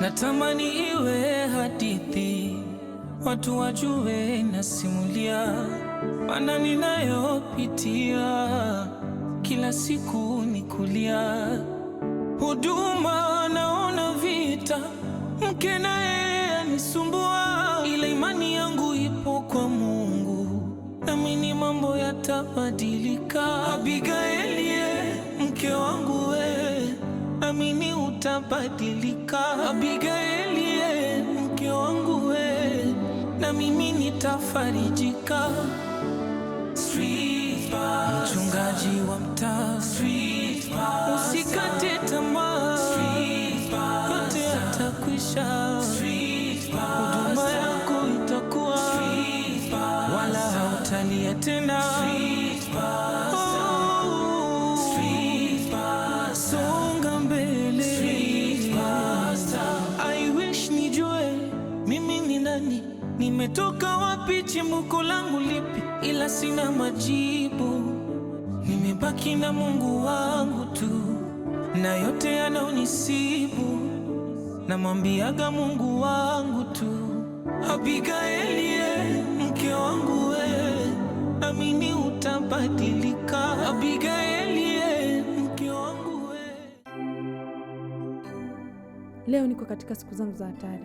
Natamani iwe hadithi, watu wajue nasimulia maana ninayopitia kila siku ni kulia. Huduma naona vita, mke naye anisumbua, ila imani yangu ipo kwa Mungu, naamini mambo yatabadilika. Abigaili, mke wangu we, naamini utabadilika. Abigaili, mke wangu we, na mimi nitafarijika. Mchungaji wa mtaa, usikate tamaa, yote yatakwisha. Huduma yako itakuwa, wala hautalia tena. Songa mbele. I wish nijue mimi ni nani, nimetoka wapi, chimbuko langu lipi, ila sina majibu. Nimebaki na Mungu wangu tu, na yote yanaonisibu namwambiaga Mungu wangu tu. Abigaili, mke wangu we, amini utabadilika. Abigaili, mke wangu we. Leo niko katika siku zangu za hatari,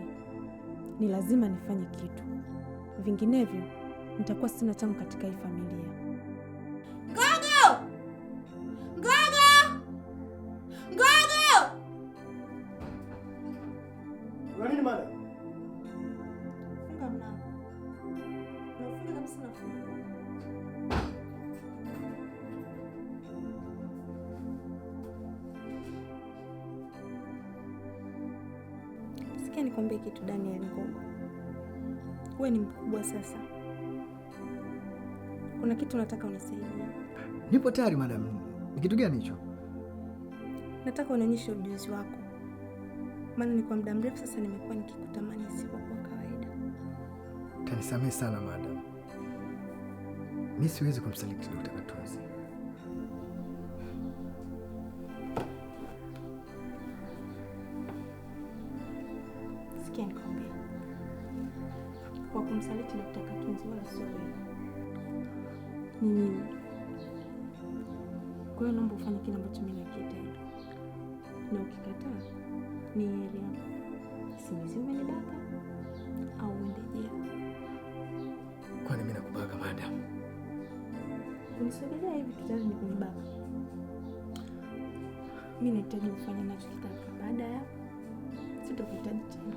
ni lazima nifanye kitu, vinginevyo nitakuwa sina changu katika hii familia. Ngogo! Ngogo! Ngogo! Una nini madam? Funga mlango. Nafunga kabisa, nafunga. Sikia nikwambie kitu Daniel Ngogo. Wewe ni mkubwa sasa. Kuna kitu nataka unisaidie. Nipo tayari madam. Ni kitu gani hicho? Nataka unionyeshe ujuzi wako, maana ni kwa muda mrefu sasa nimekuwa nikikutamani isipokuwa kawaida. Tanisamehe sana madam. Mimi siwezi kumsaliti Dr. Katunzi. Sikia nikwambie, kwa kumsaliti Dr. Katunzi wala sio wewe, ni mimi. Kwa hiyo naomba ufanye kile ambacho mimi nakitenda, na ukikataa ni heri yako. Simizi umenidaka au uende jela. Kwani mimi nakubaka madam? Unisogelea hivi tutaweza ni kunibaka. Mimi nahitaji ufanye nachokitaka, baada ya sitokuhitaji tena.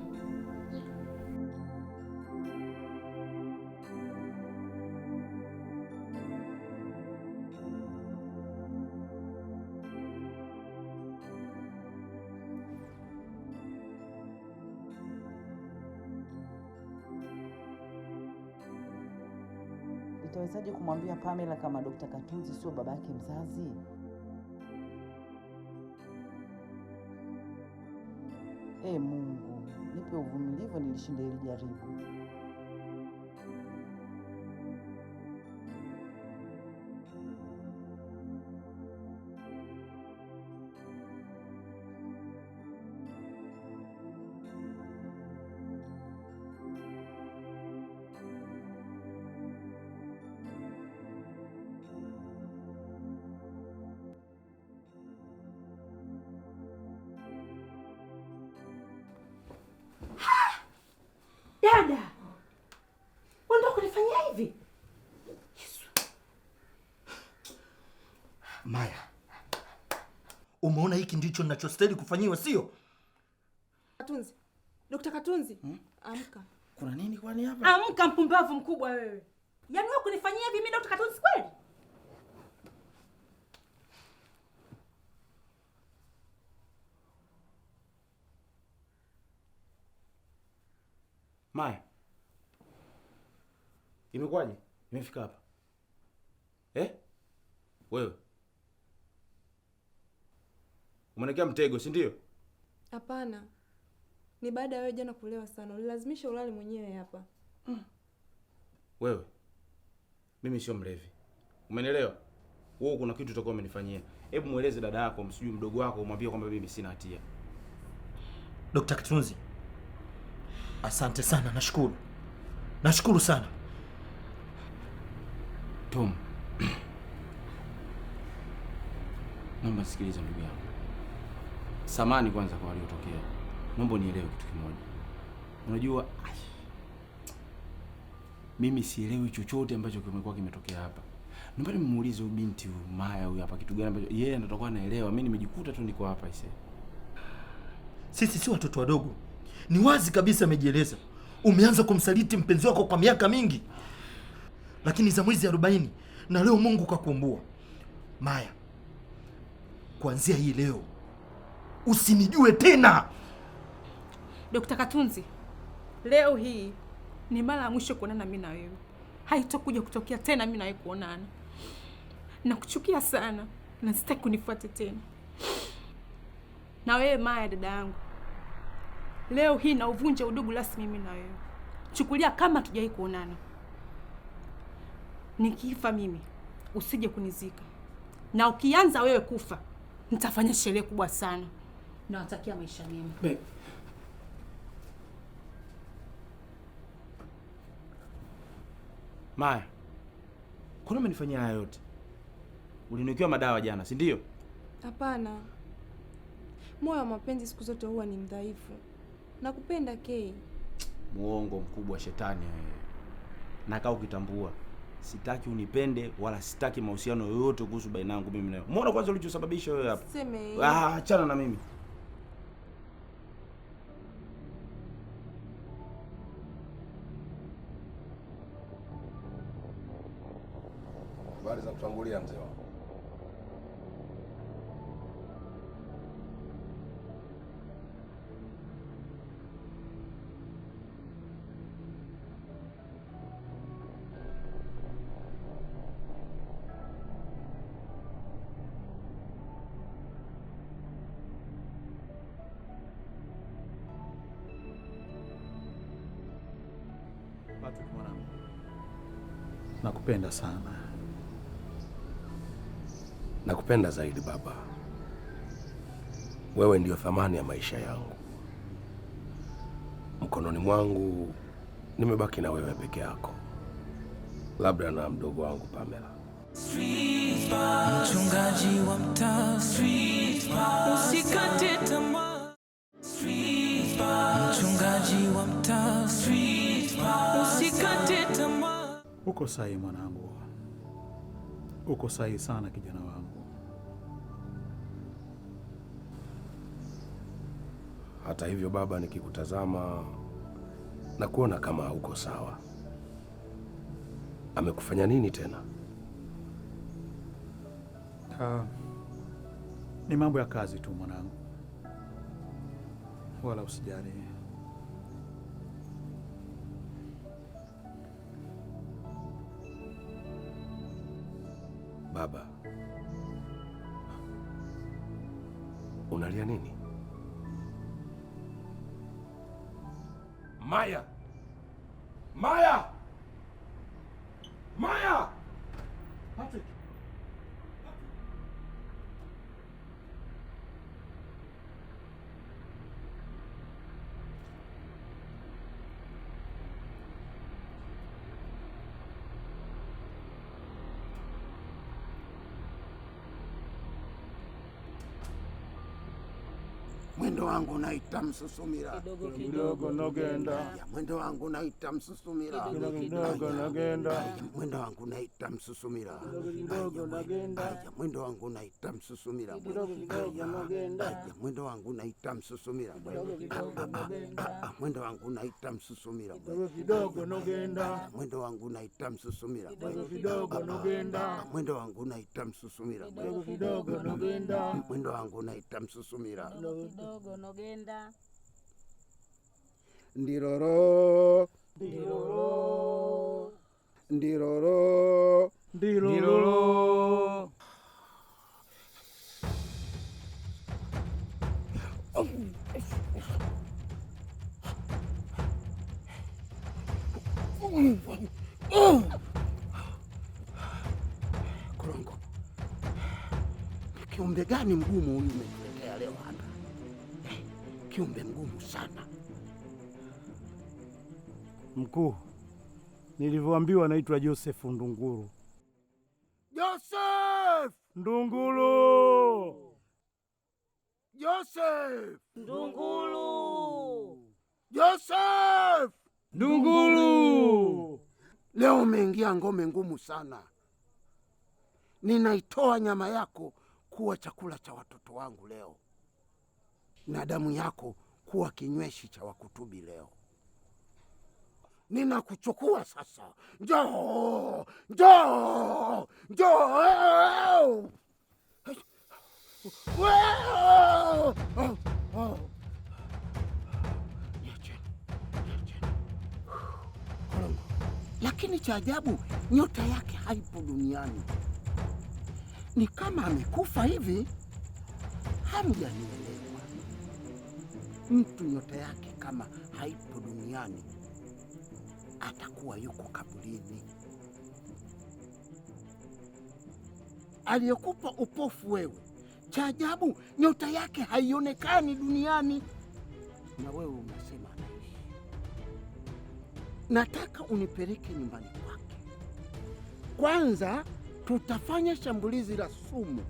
Nitawezaje kumwambia Pamela kama Dr. Katunzi sio babake mzazi? Mungu, nipe uvumilivu nilishinde hili jaribu. Dada! Unataka kunifanyia hivi? Yesu. Maya, umeona hiki ndicho ninachostahili kufanyiwa, sio? Katunzi. Dr. Katunzi. Amka. Kuna nini kwani hapa? Amka mpumbavu mkubwa wewe. Yaani wewe kunifanyia hivi mimi Dr. Katunzi kweli? Maya, imekuwaje? Nimefika hapa. Wewe umenekea mtego, si ndio? Hapana. Ni baada ya wewe jana kulewa sana. Ulilazimisha ulale mwenyewe hapa. Wewe, mimi sio mlevi. Umenielewa? wewe kuna kitu utakuwa umenifanyia. Hebu mueleze dada yako, msijui mdogo wako, umwambie kwamba mimi sina hatia. Dr. Katunzi, asante sana, nashukuru. Nashukuru sana. Tom. Naomba sikiliza ndugu yangu. Samahani kwanza kwa waliotokea. Naomba nielewe kitu kimoja. Unajua mimi sielewi chochote ambacho kimekuwa kimetokea hapa. Naomba nimuulize huyu binti huyu Maya huyu hapa kitu gani ambacho yeye ndo atakuwa anaelewa. Mimi nimejikuta tu niko hapa ise. Sisi si watoto wadogo. Ni wazi kabisa amejieleza. Umeanza kumsaliti mpenzi wako kwa miaka mingi. Lakini za mwezi 40 na leo Mungu kakumbua. Maya, kuanzia hii leo usinijue tena. Dr. Katunzi, leo hii ni mara ya mwisho kuonana mimi na wewe. Haitakuja kutokea tena mimi na wewe kuonana. Nakuchukia sana na sitaki kunifuate tena. Na wewe Maya dada yangu, leo hii na uvunja udugu rasmi mimi na wewe. Chukulia kama tujai kuonana. Nikifa mimi usije kunizika. Na ukianza wewe kufa, nitafanya sherehe kubwa sana. Nawatakia maisha mema. Maya, kwani umenifanyia haya yote? Uliniwekewa madawa jana, si ndio? Hapana. Moyo wa mapenzi siku zote huwa ni mdhaifu. Nakupenda Kay. Muongo mkubwa shetani wewe. Nakaa ukitambua. Sitaki unipende wala sitaki mahusiano yoyote kuhusu baina yangu mimi nawe. Umeona kwanza ulichosababisha wewe hapa? Seme. Achana na mimi. Habari za kutangulia mzee wangu. Patrick mwanangu, nakupenda sana. Nakupenda zaidi baba. Wewe ndio thamani ya maisha yangu. Mkononi mwangu nimebaki na wewe peke yako, labda na mdogo wangu Pamela. Mchungaji wa mtaa, usikate tamaa. Mchungaji wa mtaa, usikate tamaa. Uko sahihi mwanangu. Uko sahihi sana kijana wangu. Hata hivyo baba, nikikutazama na kuona kama hauko sawa. Amekufanya nini tena? Ni mambo ya kazi tu mwanangu. Wala usijali. Baba, unalia nini? Maya! Maya! Maya! Patrick. Mwendo wangu naita msusumira kidogo nogenda. Mwendo wangu naita msusumira kidogo nogenda. Mwendo wangu naita msusumira kidogo nogenda. Mwendo wangu naita msusumira kidogo nogenda. Mwendo wangu naita msusumira Mwendo wangu naita msusumira kidogo nogenda. Mwendo wangu naita msusumira kidogo nogenda. Mwendo wangu naita msusumira kidogo nogenda. Mwendo wangu naita msusumira kidogo nogenda. Ndiroro Ndiroro Ndiroro Ndiroro. Korongo kiumbe gani mgumu huyu umetuletea leo hapa? Kiumbe mgumu sana. Mkuu, nilivyoambiwa naitwa Joseph Ndunguru. Joseph Ndunguru! Joseph Ndunguru! Joseph Ndunguru! Leo umeingia ngome ngumu sana. Ninaitoa nyama yako kuwa chakula cha watoto wangu leo, na damu yako kuwa kinyweshi cha wakutubi leo. Ninakuchukua sasa. Njoo! Njoo! Njoo! Lakini cha ajabu, nyota yake haipo duniani. Ni kama amekufa hivi. Hamjanielewa. Mtu nyota yake kama haipo duniani atakuwa yuko kaburini. Aliyekupa upofu wewe, cha ajabu nyota yake haionekani duniani, na wewe unasema anaishi. Nataka unipeleke nyumbani kwake. Kwanza tutafanya shambulizi la sumu,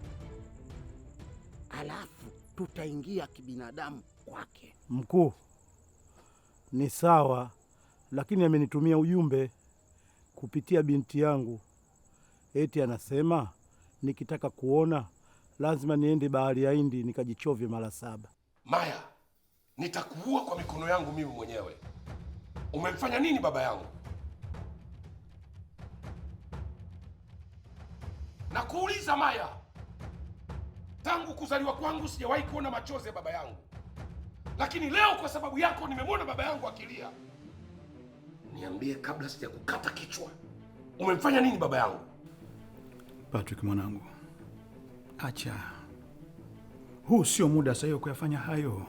alafu tutaingia kibinadamu kwake. Mkuu, ni sawa, lakini amenitumia ujumbe kupitia binti yangu. Eti anasema nikitaka kuona lazima niende bahari ya Hindi nikajichovye mara 7. Maya, nitakuua kwa mikono yangu mimi mwenyewe. Umemfanya nini baba yangu? Nakuuliza Maya, tangu kuzaliwa kwangu sijawahi kuona machozi ya baba yangu, lakini leo kwa sababu yako nimemwona baba yangu akilia. Niambie kabla sijakukata kichwa, umemfanya nini baba yangu? Patrick mwanangu, acha. Huu sio muda sahihi kuyafanya hayo.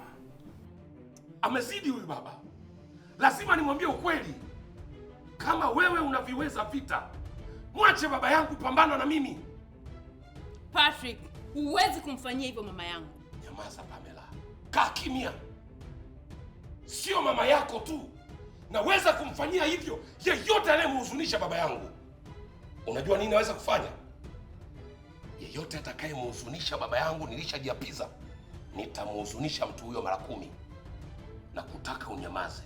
Amezidi huyu baba. Lazima nimwambie ukweli. Kama wewe unaviweza vita, mwache baba yangu pambana na mimi. Patrick, huwezi kumfanyia hivyo mama yangu. Nyamaza Pamela. Kaa kimya. Sio mama yako tu. Naweza kumfanyia hivyo yeyote anayemhuzunisha baba yangu. Unajua nini naweza kufanya? Yeyote atakayemhuzunisha baba yangu nilishajiapiza. Nitamhuzunisha mtu huyo mara 10. Na kutaka unyamaze.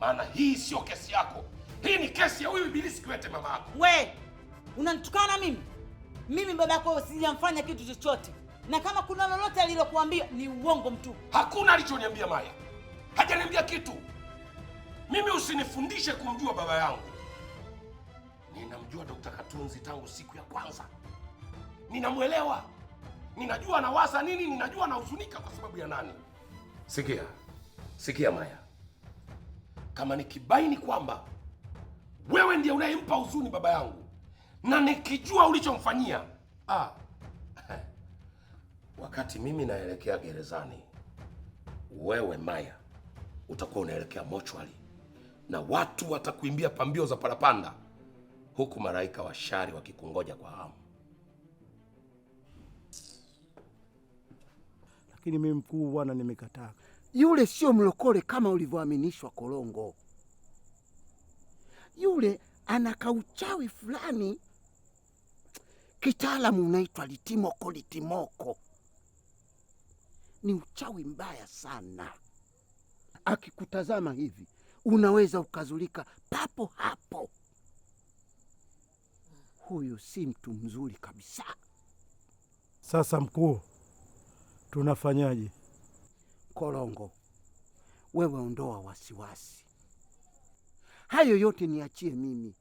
Maana hii sio kesi yako. Hii ni kesi ya huyu ibilisi Kiwete mama yako. We, unanitukana mimi? Mimi baba yako sijamfanya kitu chochote. Na kama kuna lolote alilokuambia ni uongo mtu. Hakuna alichoniambia Maya. Hajaniambia kitu. Mimi usinifundishe kumjua baba yangu. Ninamjua Dr. Katunzi tangu siku ya kwanza. Ninamuelewa. Ninajua anawaza nini, ninajua anahuzunika kwa sababu ya nani. Sikia. Sikia Maya. Kama nikibaini kwamba wewe ndiye unayempa huzuni baba yangu na nikijua ulichomfanyia, wakati mimi naelekea gerezani, wewe Maya utakuwa unaelekea mochwali na watu watakuimbia pambio za parapanda huku malaika wa shari wakikungoja kwa hamu. Lakini mimi mkuu bwana nimekataa. Yule sio mlokole kama ulivyoaminishwa Kolongo. Yule ana kauchawi fulani, kitaalamu unaitwa litimoko. Ni uchawi mbaya sana. Akikutazama hivi unaweza ukazulika papo hapo. Huyu si mtu mzuri kabisa. Sasa mkuu, tunafanyaje? Kolongo, wewe ondoa wasiwasi. Hayo yote niachie mimi.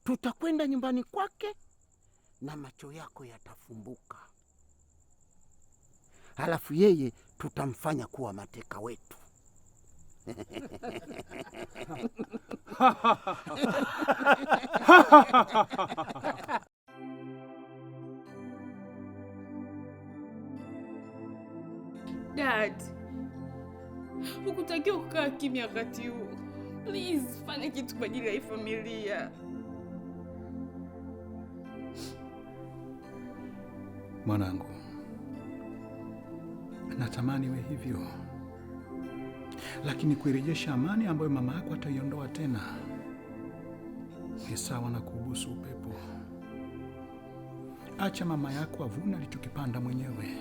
Tutakwenda nyumbani kwake na macho yako yatafumbuka. Halafu yeye tutamfanya kuwa mateka wetu. Dad, hukutakiwa kukaa kimya wakati huu. Please, fanya kitu kwa ajili ya hii familia. Mwanangu, natamani iwe hivyo, lakini kuirejesha amani ambayo mama yako ataiondoa tena ni sawa na kubusu upepo. Acha mama yako avune alichokipanda mwenyewe.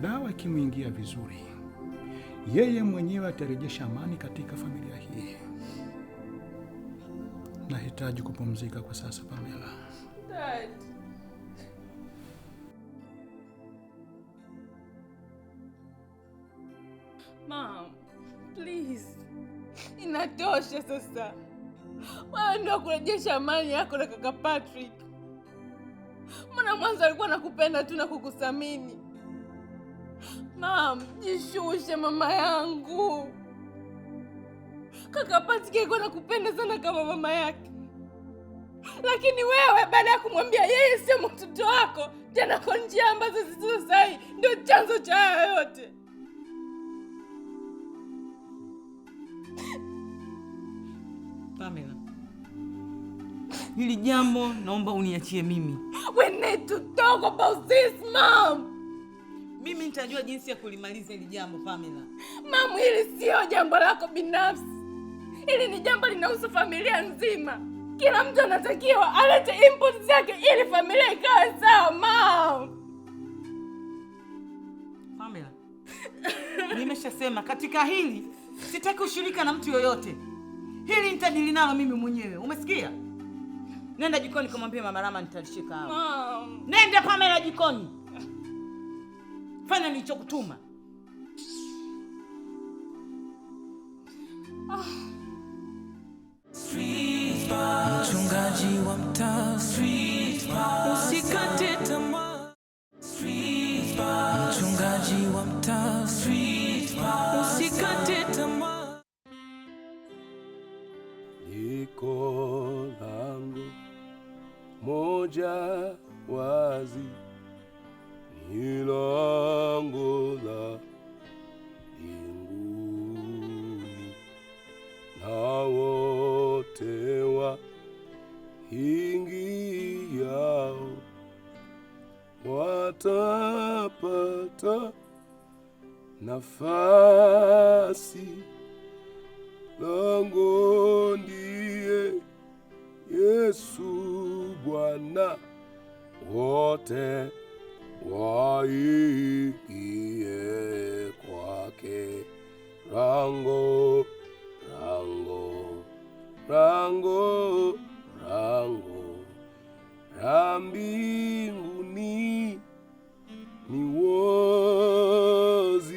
Dawa ikimwingia vizuri, yeye mwenyewe atarejesha amani katika familia hii. Nahitaji kupumzika kwa sasa, Pamela. Dad. Mom, please. Inatosha sasa. Wewe ndio kurejesha amani yako na kaka Patrick. Mbona mwanzo alikuwa nakupenda tu na kukuthamini? Mom, jishushe mama yangu. Kaka Patrick alikuwa nakupenda sana kama mama yake. Lakini wewe baada ya kumwambia yeye sio mtoto wako, tena kwa njia ambazo zisizo sahihi, ndio chanzo cha haya yote. Pamela, hili jambo naomba uniachie mimi. We need to talk about this, Mom. Mimi nitajua jinsi ya kulimaliza hili jambo, Pamela. Mom, hili sio jambo lako binafsi. Hili ni jambo linahusu familia nzima. Kila mtu anatakiwa alete input zake ili familia ikawe sawa, Mom. Pamela, nimeshasema katika hili sitaki ushirika na mtu yoyote. Hili nitadili nalo mimi mwenyewe. Umesikia? Nenda jikoni kumwambia Mama Rama nitalishika hapo. Mom. Nenda Pamela jikoni. Fanya nilichokutuma. Mchungaji wa mtaa, usikate tamaa. Mchungaji wa mtaa, usikate tamaa. Liko lango moja wazi, ni lango la mbinguni, na wote waingiao watapata nafasi. Lango ndiye Yesu Bwana, wote waingie kwake. Rango, rango, rango, rango la mbinguni ni wazi.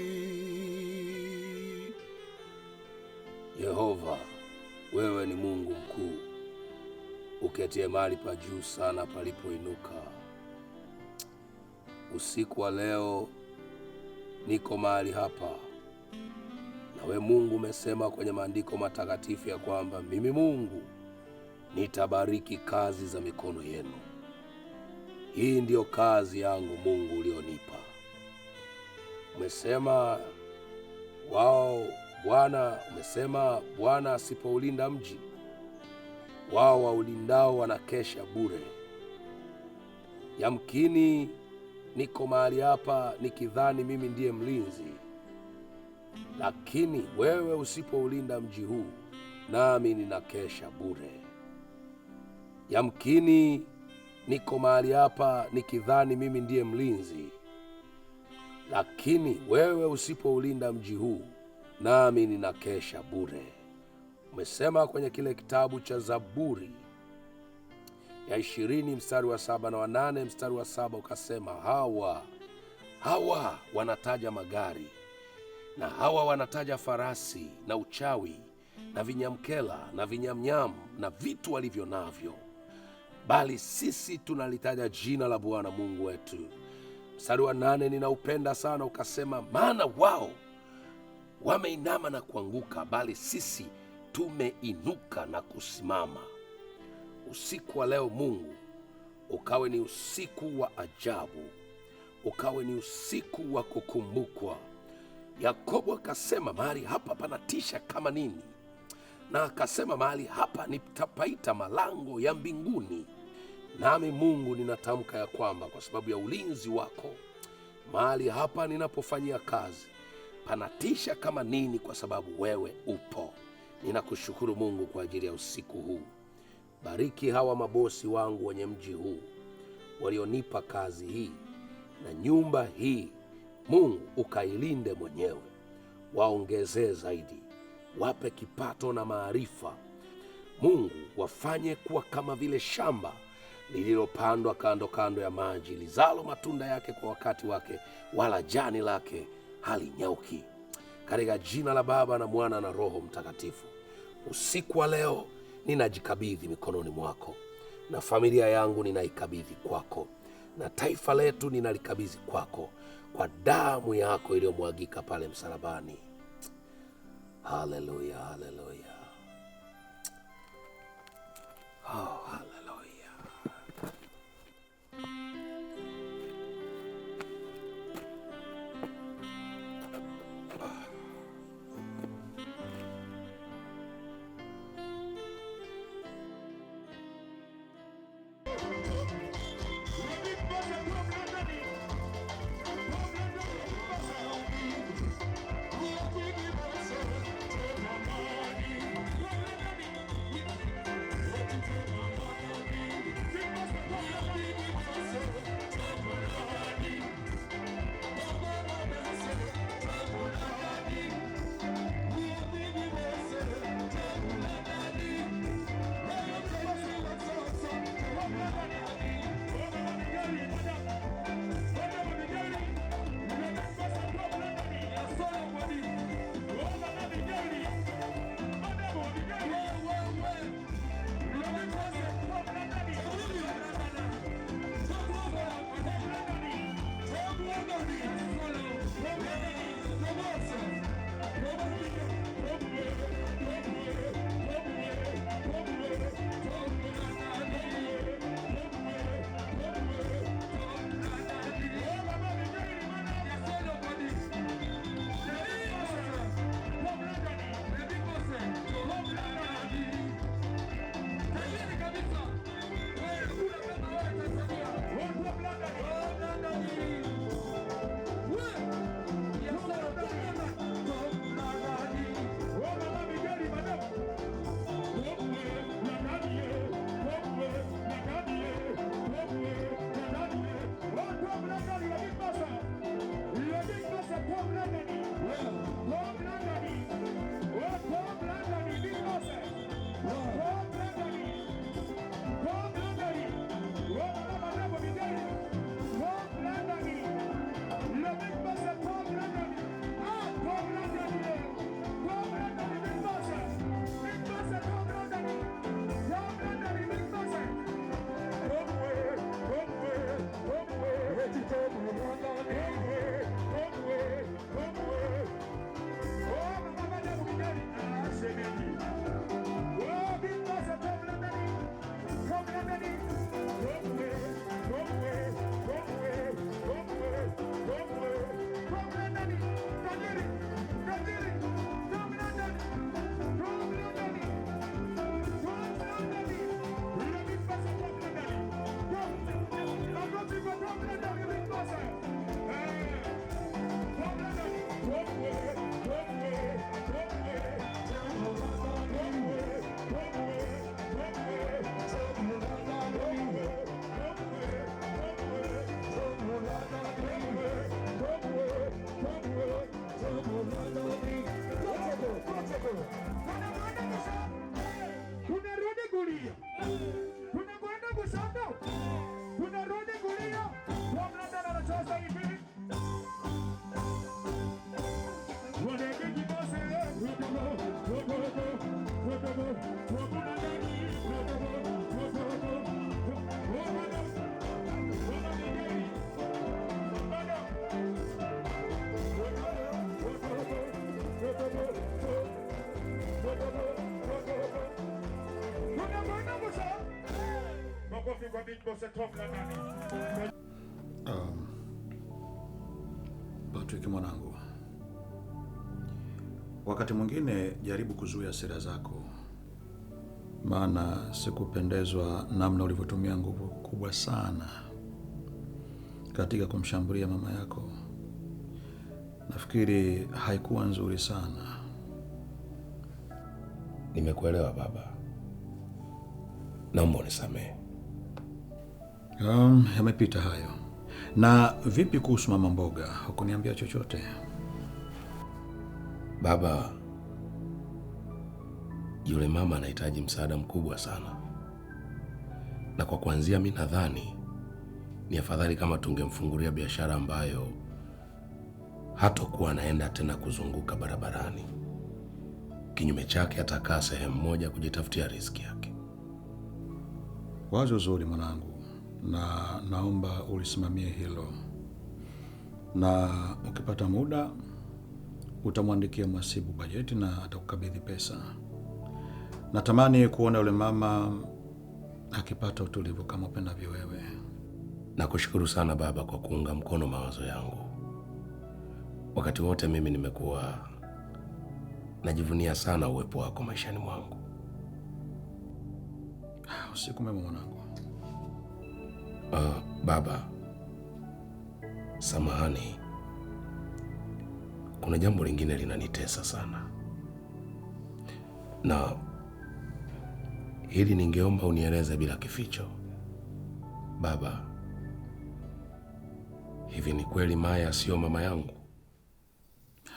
Yehova, wewe ni Mungu mkuu, uketie mahali pa juu sana palipoinuka. Usiku wa leo niko mahali hapa, na we Mungu umesema kwenye maandiko matakatifu ya kwamba mimi Mungu nitabariki kazi za mikono yenu. Hii ndiyo kazi yangu Mungu ulionipa. Umesema Bwana asipoulinda mji, wao waulindao wanakesha bure. Yamkini niko mahali hapa nikidhani mimi ndiye mlinzi, lakini wewe usipoulinda mji huu, nami ninakesha bure. Yamkini niko mahali hapa nikidhani mimi ndiye mlinzi, lakini wewe usipoulinda mji huu, nami ninakesha bure. Umesema kwenye kile kitabu cha Zaburi ya 20 mstari wa 7 na wa 8 mstari wa 7 ukasema, hawa wanataja magari, na hawa wanataja farasi na uchawi na vinyamkela na vinyamnyamu na vitu walivyo navyo, bali sisi tunalitaja jina la Bwana Mungu wetu. Mstari wa 8 ninaupenda sana, ukasema, maana wao wameinama na kuanguka, bali sisi tumeinuka na kusimama. Usiku wa leo Mungu, ukawe ni usiku wa ajabu, ukawe ni usiku wa kukumbukwa. Yakobo akasema mahali hapa panatisha kama nini, na akasema mahali hapa nitapaita malango ya mbinguni. Nami Mungu ninatamka ya kwamba kwa sababu ya ulinzi wako, mahali hapa ninapofanyia kazi panatisha kama nini, kwa sababu wewe upo. Ninakushukuru Mungu kwa ajili ya usiku huu. Bariki hawa mabosi wangu wenye mji huu walionipa kazi hii na nyumba hii. Mungu ukailinde mwenyewe, waongezee zaidi, wape kipato na maarifa. Mungu wafanye kuwa kama vile shamba lililopandwa kando kando ya maji, lizalo matunda yake kwa wakati wake, wala jani lake halinyauki. Katika jina la Baba na Mwana na Roho Mtakatifu, usiku wa leo ninajikabidhi mikononi mwako, na familia yangu ninaikabidhi kwako, na taifa letu ninalikabidhi kwako, kwa damu yako iliyomwagika pale msalabani. Haleluya, haleluya. Oh, haleluya. Patrick mwanangu, wakati mwingine jaribu kuzuia hasira zako, maana sikupendezwa namna ulivyotumia nguvu kubwa sana katika kumshambulia mama yako, nafikiri haikuwa nzuri sana. Nimekuelewa baba, naomba unisamehe. Yamepita hayo. Na vipi kuhusu mama Mboga? Hukuniambia chochote? Baba, yule mama anahitaji msaada mkubwa sana, na kwa kuanzia mimi nadhani ni afadhali kama tungemfungulia biashara ambayo hatakuwa anaenda tena kuzunguka barabarani. Kinyume chake atakaa sehemu moja kujitafutia riziki yake. Wazo zuri mwanangu, na naomba ulisimamie hilo, na ukipata muda utamwandikia mhasibu bajeti na atakukabidhi pesa. Natamani kuona yule mama akipata utulivu kama upendavyo wewe. Nakushukuru sana baba kwa kuunga mkono mawazo yangu. Wakati wote mimi nimekuwa najivunia sana uwepo wako maishani mwangu. Usiku mwema mwanangu. Baba, samahani. Kuna jambo lingine linanitesa sana, na hili ningeomba unieleze bila kificho. Baba, hivi ni kweli Maya sio mama yangu?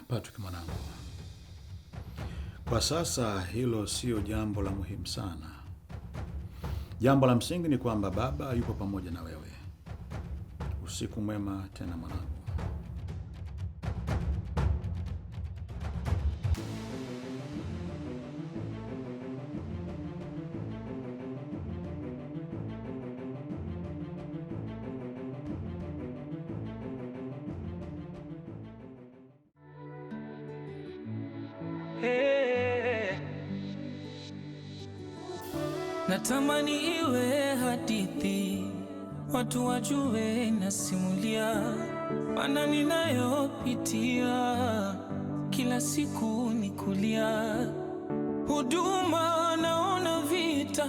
Patrick mwanangu, kwa sasa hilo sio jambo la muhimu sana. Jambo la msingi ni kwamba baba yupo pamoja na wewe. Usiku mwema tena mwanangu. Natamani iwe hadithi, watu wajue nasimulia, maana ninayopitia kila siku ni kulia. Huduma naona vita,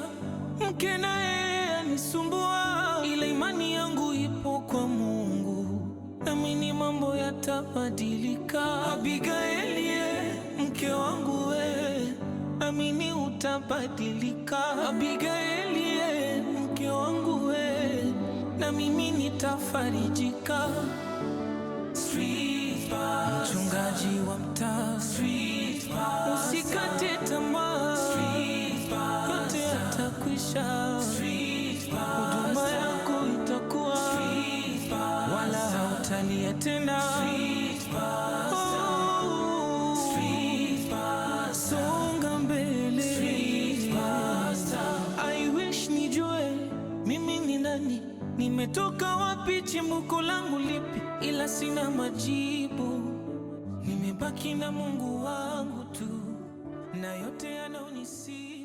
mke naye anisumbua, ila imani yangu ipo kwa Mungu, naamini mambo yatabadilika. Abigaili, mke wangu we, amini utabadilika. Abigaili, mke wangu we, na mimi nitafarijika. Mchungaji wa mtaa, usikate tamaa, yote yatakwisha. Huduma yako itakuwa, wala hautalia tena. Songa mbele. I wish nijue mimi ni nani, nimetoka wapi, chimbuko langu lipi, ila sina majibu. Nimebaki na Mungu wangu tu, na yote yanaonisi